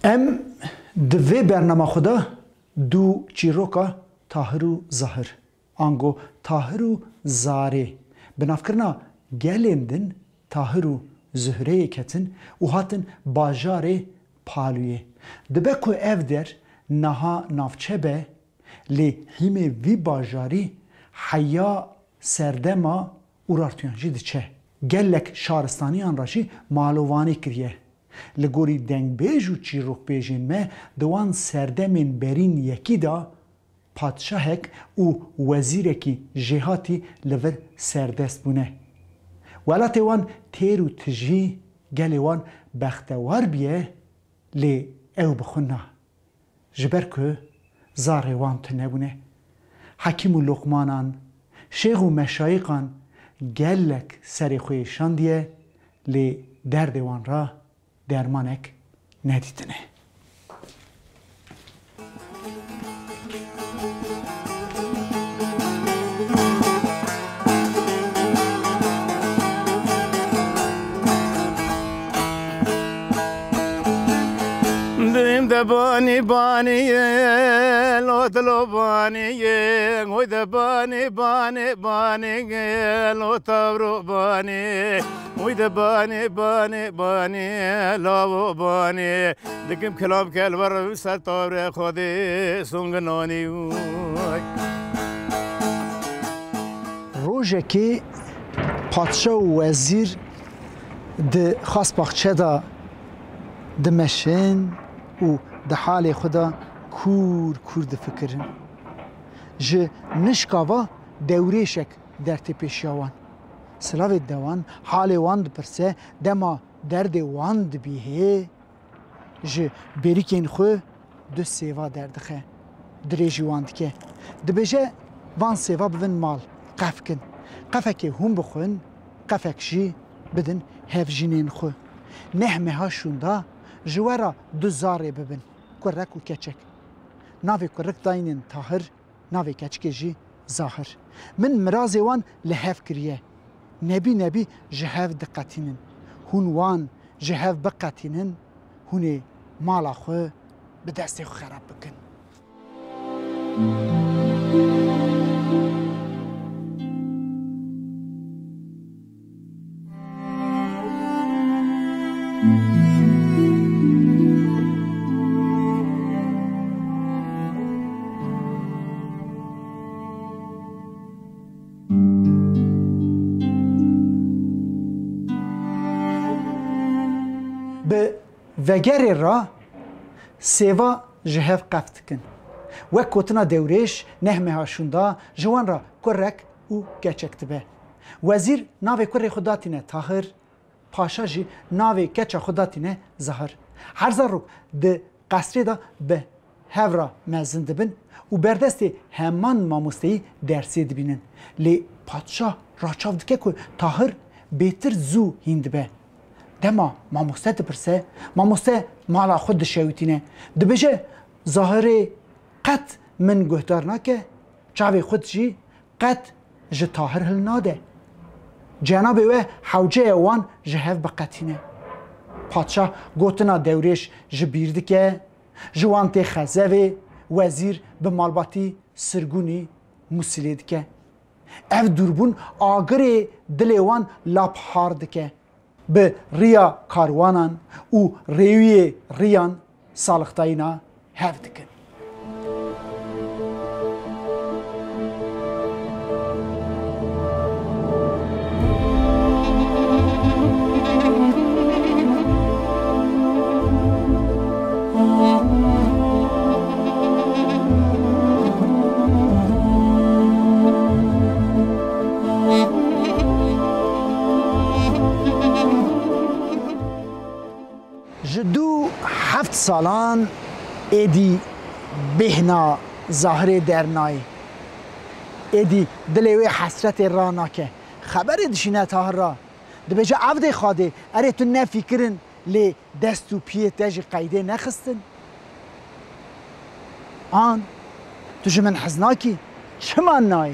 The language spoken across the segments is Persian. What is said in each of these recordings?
ام دوی برنامه خدا دو چیروکا طاهر و ظاهر آنگو طاهر و زاره بنافکرنا گلندن طاهر و زهره کتن و هاتن باجار پالویه دبه که اف در نها نافچه به لی هیمه وی باجاری حیا سردما اورارتیانجی دچه گلک شارستانیان راشی مالوانی کریه لگوری دنگ بیج و چیروک بیجین مه دوان سردمین برین یکی دا پادشاهک و وزیرکی جهاتی لور سردست بونه ولات وان تیر و تجی گلی وان بختوار بیه لی او بخونه جبر که زاره وان تنبونه حکیم و لقمانان شیخ و مشایقان گلک سری خویشان دیه لی درد وان را درمانک ندیدنه دیم دبانی بانیه لوتلو بانیه گوی دبانی بانی بانیه لوتابرو بانی گوی دبانی بانی بانی لاو بانی دکم کلام کل بر سر تابر خودی سونگنانی روزه که پادشاه و وزیر ده خاص باخچه دا دمشن و ده حال خدا کور دفکرن جه نشکاوا دوریشک در تپیشیوان سلاوی دوان حال وان دپرسه دما درد وان دبیه جه بریکین خو دو سیوا دردخه دریجی وان دکه دبیجه وان سیوا ببین مال قفکن قفکی هم بخون قفک جی بدن هفجینین خو نهمه ها شوندا جوارا دو زاره ببن کرک و کچک ناوی کرک داینین طاهر ناوی کچک جی ظاهر من مرازی وان لحف کریه نبی جهف دقتینن هون وان جهف بقتینن هونه مالا خو به دست خو خراب بکن به وگر را سیوا جهف قفت کن و کوتنا دوریش نهمه هاشوندا جوان را کرک و کچکت به وزیر ناوی کری خداتینه طاهر پاشا جی ناوی کچا خداتینه ظاهر هر زارو ده قصری دا به هورا مزند بن و بردست همان ماموستهی درسی دبینن لی پادشاه راچاو دکه که طاهر بیتر زو هند به دما ماموسته دپرسه ماموسته مالا خود دشویتینه دبیجه ظاهره قط من گهدار نکه چاوی خود جی قط جه طاهر هل ناده جناب و حوجه وان جهف بقتینه پادشاه گوتنا دوریش جه بیرده که جوانت خزوه وزیر به مالباتی سرگونی مسلید که اف دوربون آگر دلیوان لاپ هارد که به ریا کاروانان و ریوی ریان سالختاینا هفت کن جدو 7 سالان ایدی بهنا ظاهر درنای ایدی دلوی حسرت رانا که خبر دشینه طاهر را دبیجه عبد خواده اره تو نفکرن لی دست و پیه تاج قیده نخستن آن تو جمن حزناکی چه من نای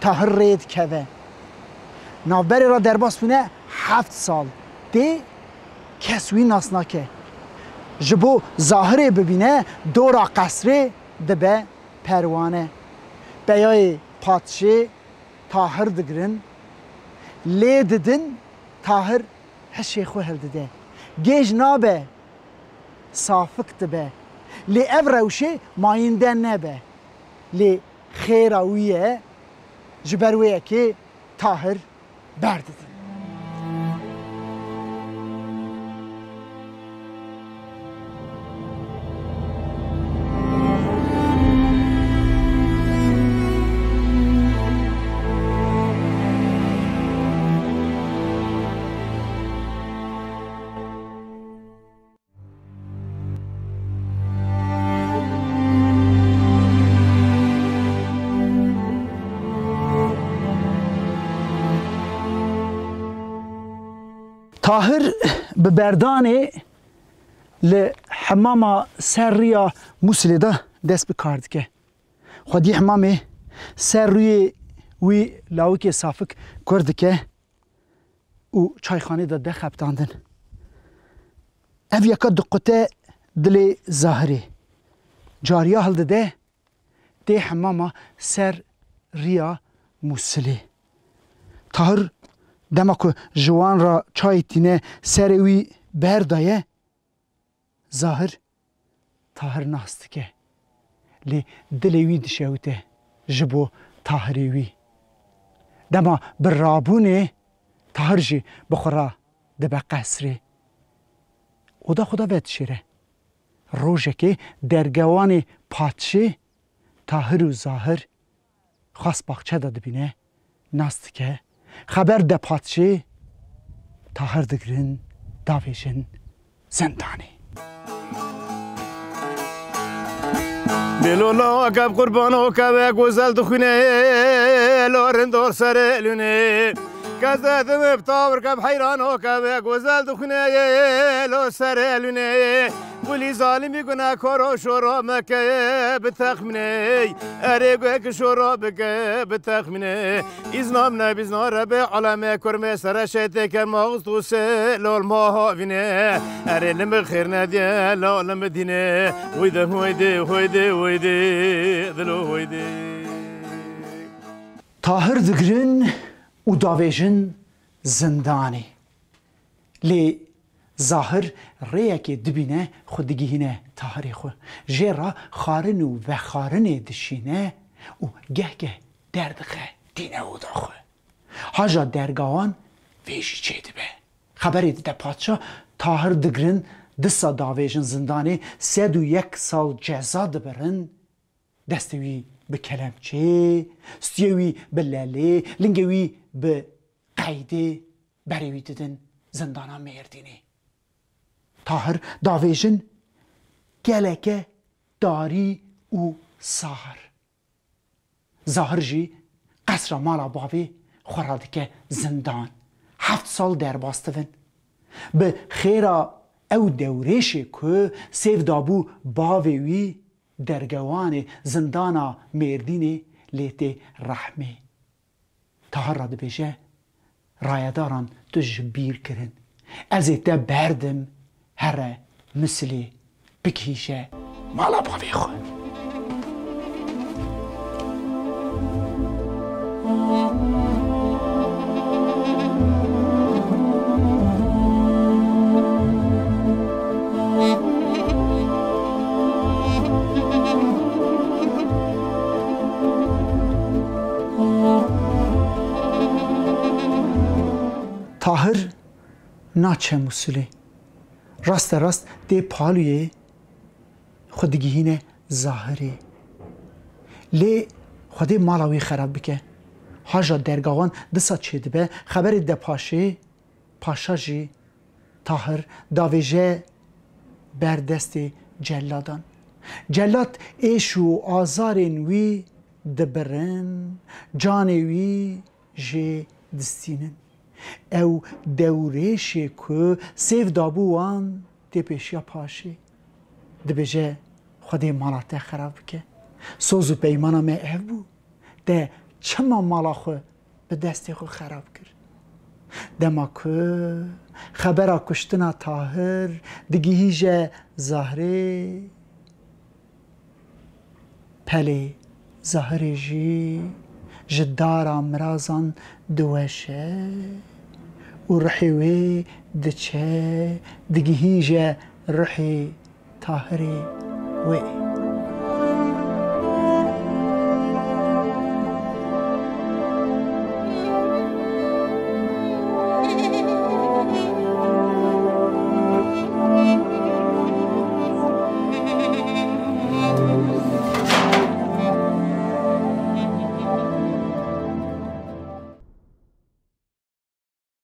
طاهر رید که نوبری را در باس بونه 7 سال ده کسوی ناسناکه جبو ظاهره ببینه دورا قصره دبه پروانه بیای پادشه طاهر دگرن لی ددن طاهر هشی خو هل دده گیج نابه صافق دبه لی او روشه ماینده نبه لی خیراویه جبرویه که طاهر برددن طاهر ببردانه لحمام سریا مسلده دست بکارد که خودی حمامه سر روی وی لاوکی صافک کرد که او چایخانه داده خبتاندن او یکا دقته دل ظاهره جاریا هل داده ده حمام سر ریا مسله طاهر دما که جوان را چای تینه سر وی بردایه ظاهر طاهر ناست که لی دلی وی دشوته جبو طاهری وی دما برابونه طاهر جی بخورا دبا قصره او دا خدا بید شیره روژه که درگوان پادشه طاهر و ظاهر خاص باقچه داده بینه ناست که خبر ده پادشه طاهر دگرن داویشن زندانی دلولا کب قربانو کب گوزل دخونه لورن دور سر لونه کزدم بتاور کب حیرانو کب گوزل دخونه لور سر لونه ولی ظالمی گناه کارو شورا مکه بتخمنه ارگو که شورا بکه بتخمنه ایزنام نبیزنا رب علامه کرمه سرشته که مغز توسه لول ماها وینه اره لم خیر ندیه لالم دینه ویده ویده ویده ویده دلو ویده طاهر دگرن و داویجن زندانی لی ظاهر ریه که دبینه خودگی هینه طاهری خو جیرا خارن و خارن دشینه و گه دردخه دینه و داخو حاجا درگاوان ویشی چه دبه خبری ده پادشا طاهر دگرن دسا داویجن زندانی 101 سال جزا دبرن دستوی به کلمچه ستیوی به لاله لنگوی به قیده بریوی ددن زندانا مردینی طاهر داویجن گلکه داری و ساهر ظاهر جی قصر مالا باوی خورادکه زندان 7 سال در باستون به خیرا او دوریشی که سیف دابو باوی وی درگوان زندانا مردینی لیت رحمه طاهر را دبیجه رایداران تجبیر کرن از ایتا بردم هر مثلی بکیشه مالا باوی خو طاهر ناچه مسلی راست ده پالویه خودگیهینه ظاهره لی خودی مالاوی خراب بکه حاجا درگاوان دسا چه دبه خبر ده پاشا جی طاهر داویجه بردست جلادان جلاد ایشو آزارین وی دبرن جان وی جی دستینن او دوریشی که سیف دابو وان دی پیشیا پاشی دبیجه خودی مالاته خراب که سوزو پیمانا می او بو ده چما مالا خو به دستی خو خراب کرد دما که خبر کشتنا طاهر دگیهیجه زهره پلی زهره جی جدارا مرازان دوشه و رحیوی دچه دگیهیجه رحی طاهری وی